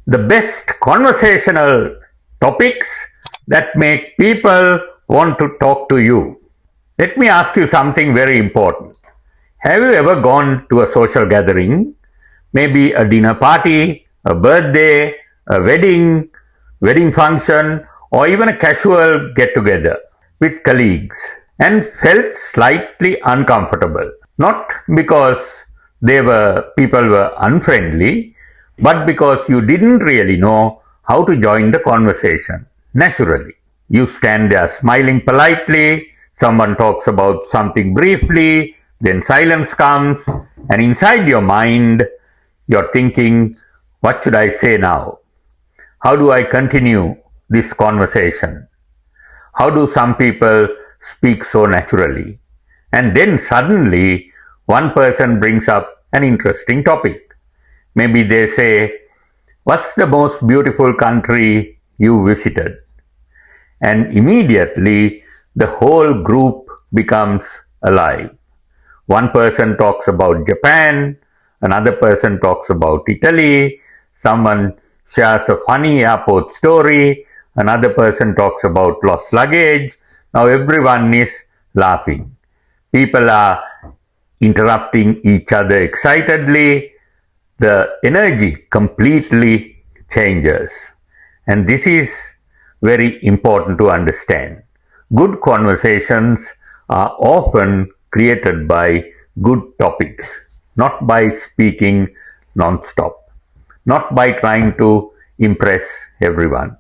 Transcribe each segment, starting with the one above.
the best conversational topics that make people want to talk to you. Let me ask you something very important. Have you ever gone to a social gathering, maybe a dinner party, a birthday, a wedding function, or even a casual get together with colleagues and felt slightly uncomfortable? Not because people were unfriendly, but because you didn't really know how to join the conversation naturally. You stand there smiling politely, someone talks about something briefly, then silence comes, and inside your mind, you're thinking, what should I say now? How do I continue this conversation? How do some people speak so naturally? And then suddenly, one person brings up an interesting topic. Maybe they say, what's the most beautiful country you visited? And immediately the whole group becomes alive. One person talks about Japan, another person talks about Italy, someone shares a funny airport story, another person talks about lost luggage. Now everyone is laughing. People are interrupting each other excitedly. The energy completely changes. And this is very important to understand. Good conversations are often created by good topics, not by speaking non-stop, not by trying to impress everyone,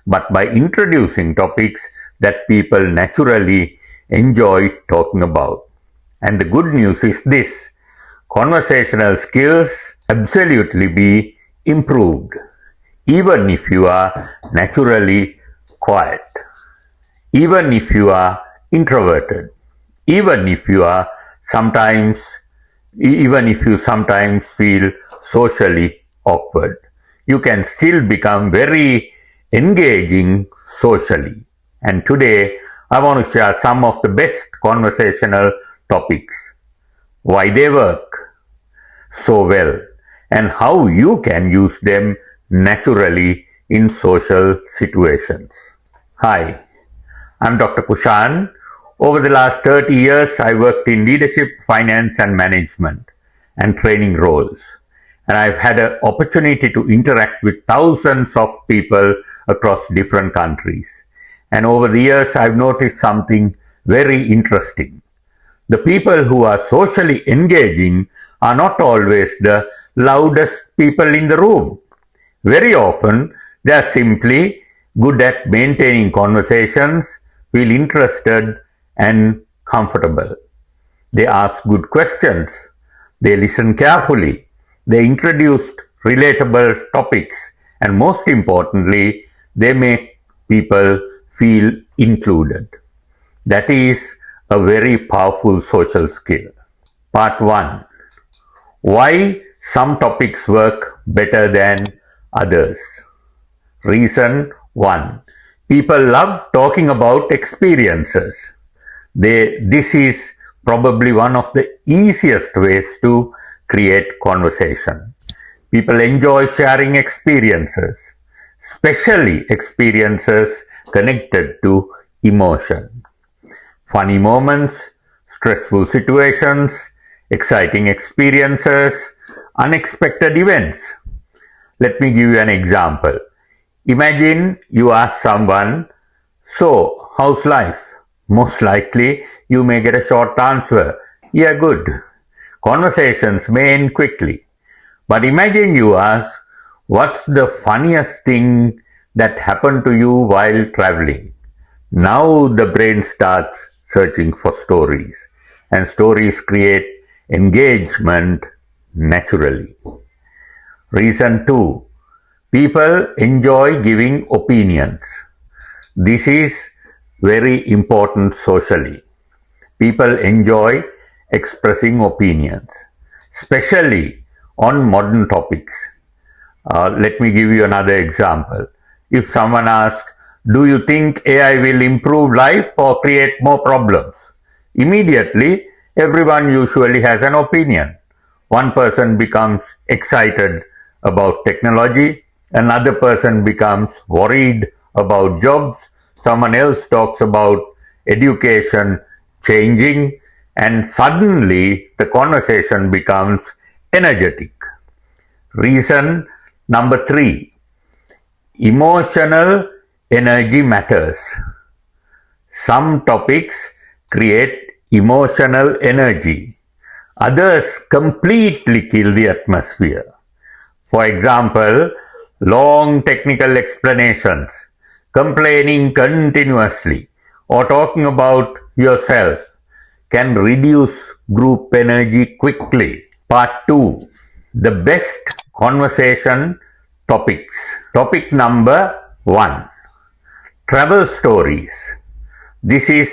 but by introducing topics that people naturally enjoy talking about. And the good news is this: conversational skills absolutely be improved, even if you are naturally quiet, even if you are introverted, even if you are sometimes even if you sometimes feel socially awkward, you can still become very engaging socially. And today I want to share some of the best conversational topics, why they work so well, and how you can use them naturally in social situations. Hi, I'm Dr. Kushan. Over the last 30 years, I worked in leadership, finance, and management and training roles. And I've had an opportunity to interact with thousands of people across different countries. And over the years, I've noticed something very interesting. The people who are socially engaging are not always the loudest people in the room. Very often, they are simply good at maintaining conversations, feel interested and comfortable. They ask good questions. They listen carefully. They introduced relatable topics. And most importantly, they make people feel included. That is a very powerful social skill. Part 1. Why some topics work better than others. Reason 1. People love talking about experiences. This is probably one of the easiest ways to create conversation. People enjoy sharing experiences, especially experiences connected to emotion. Funny moments, stressful situations, exciting experiences, unexpected events. Let me give you an example. Imagine you ask someone, so, how's life? Most likely, you may get a short answer, yeah, good. Conversations may end quickly. But imagine you ask, what's the funniest thing that happened to you while traveling? Now the brain starts searching for stories, and stories create engagement naturally. Reason 2. People enjoy giving opinions. This is very important socially. People enjoy expressing opinions, especially on modern topics. Let me give you another example. If someone asks, do you think AI will improve life or create more problems? Immediately, everyone usually has an opinion. One person becomes excited about technology, Another person becomes worried about jobs. Someone else talks about education changing, and suddenly the conversation becomes energetic. Reason number three, emotional energy matters. Some topics create emotional energy, others completely kill the atmosphere. For example, long technical explanations, complaining continuously, or talking about yourself can reduce group energy quickly. Part 2, the best conversation topics. Topic number 1, travel stories. This is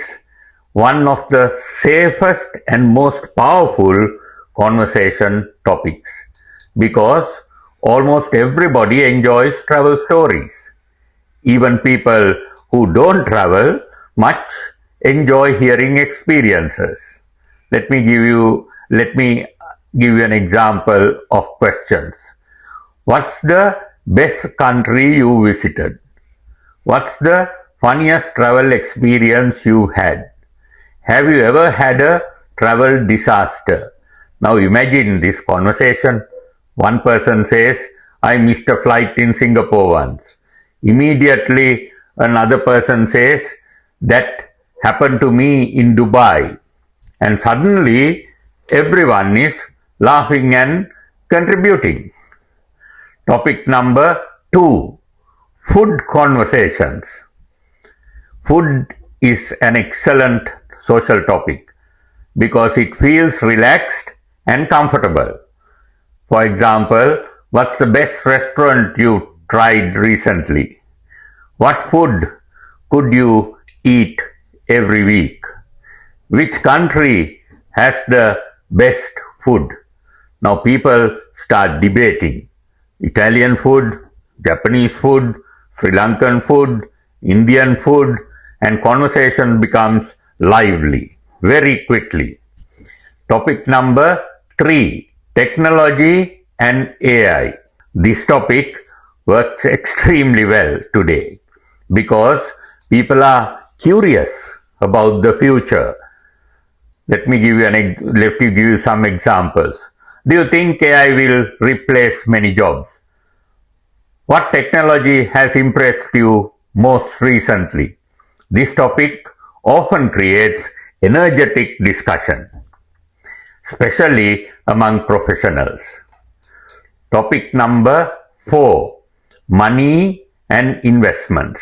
one of the safest and most powerful conversation topics because almost everybody enjoys travel stories. Even people who don't travel much enjoy hearing experiences. Let me give you an example of questions. What's the best country you visited? What's the funniest travel experience you had? Have you ever had a travel disaster? Now imagine this conversation. One person says, I missed a flight in Singapore once. Immediately, another person says, that happened to me in Dubai. And suddenly, everyone is laughing and contributing. Topic number 2, food conversations. Food is an excellent social topic because it feels relaxed and comfortable. For example, what's the best restaurant you tried recently? What food could you eat every week? Which country has the best food? Now people start debating. Italian food, Japanese food, Sri Lankan food, Indian food, and conversation becomes lively very quickly. Topic number 3, technology and AI. This topic works extremely well today because people are curious about the future. Let me give you some examples. Do you think AI will replace many jobs? What technology has impressed you most recently? This topic often creates energetic discussion, especially among professionals. Topic number 4, money and investments.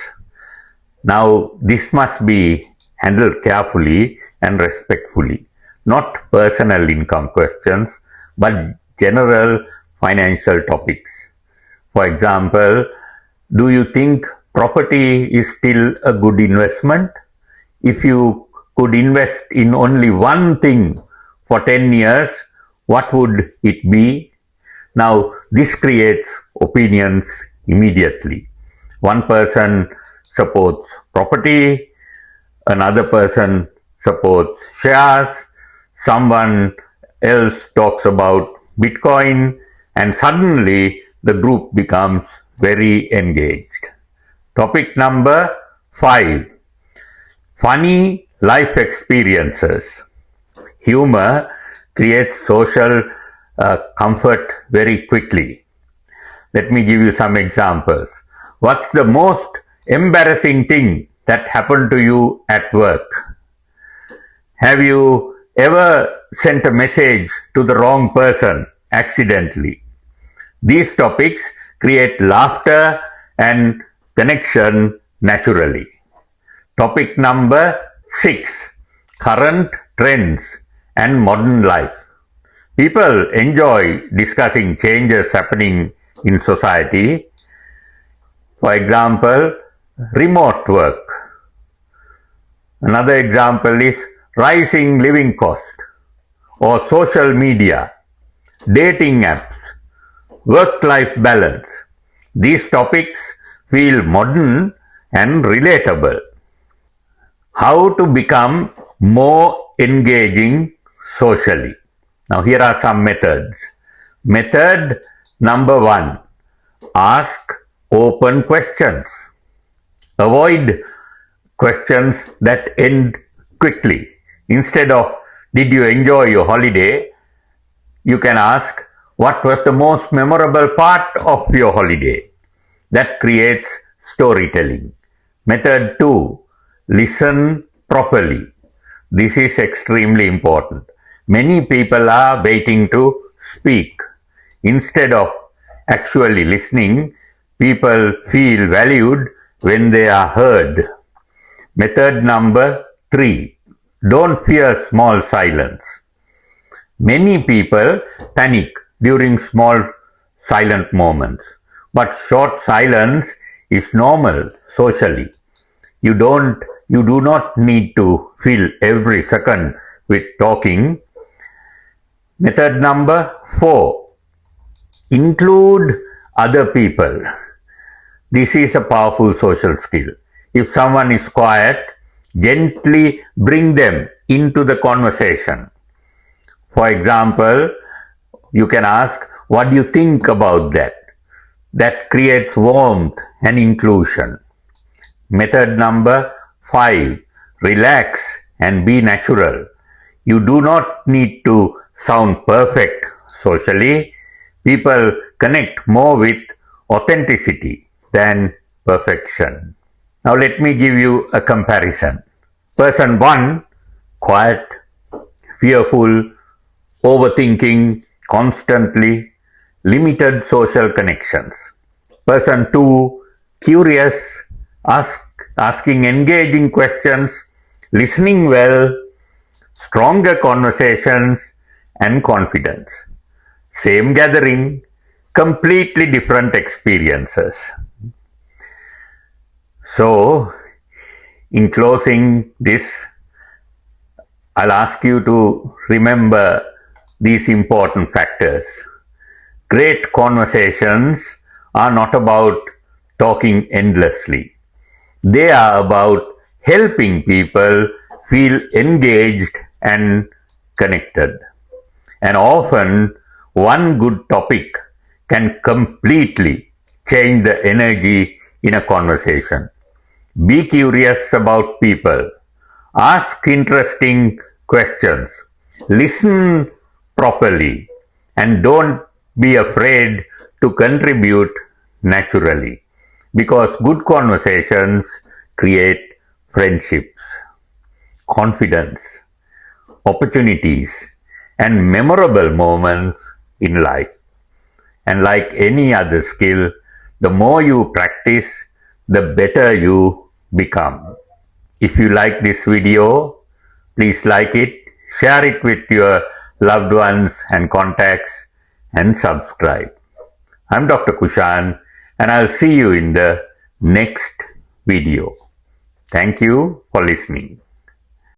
Now, this must be handled carefully and respectfully, not personal income questions, but general financial topics. For example, do you think property is still a good investment? If you could invest in only one thing for 10 years, what would it be? Now, this creates opinions immediately. One person supports property, another person supports shares, someone else talks about Bitcoin, and suddenly the group becomes very engaged. Topic number 5, funny life experiences. Humor creates social comfort very quickly. Let me give you some examples. What's the most embarrassing thing that happened to you at work? Have you ever sent a message to the wrong person accidentally? These topics create laughter and connection naturally. Topic number 6, current trends and modern life. People enjoy discussing changes happening in society. For example, remote work. Another example is rising living cost, or social media, dating apps, work-life balance. These topics feel modern and relatable. How to become more engaging socially. Now here are some methods. Method number 1, ask open questions. Avoid questions that end quickly. Instead of, did you enjoy your holiday? You can ask, what was the most memorable part of your holiday? That creates storytelling. Method 2, listen properly. This is extremely important. Many people are waiting to speak. Instead of actually listening, people feel valued when they are heard. Method number 3, don't fear small silence. Many people panic during small silent moments, but short silence is normal socially. You do not need to fill every second with talking. Method number 4, include other people. This is a powerful social skill. If someone is quiet, gently bring them into the conversation. For example, you can ask, what do you think about that? That creates warmth and inclusion. Method number 5, relax and be natural. You do not need to sound perfect socially. People connect more with authenticity than perfection. Now let me give you a comparison. Person 1, quiet, fearful, overthinking constantly, limited social connections. Person 2, curious, asking engaging questions, listening well, stronger conversations, and confidence. Same gathering, completely different experiences. So, in closing this, I'll ask you to remember these important factors. Great conversations are not about talking endlessly. They are about helping people feel engaged and connected. And often, one good topic can completely change the energy in a conversation. Be curious about people. Ask interesting questions. Listen properly. And don't be afraid to contribute naturally. Because good conversations create friendships, confidence, opportunities, and memorable moments in life. And like any other skill, the more you practice, the better you become. If you like this video, please like it, share it with your loved ones and contacts, and subscribe. I'm Dr. Kushan, and I'll see you in the next video. Thank you for listening.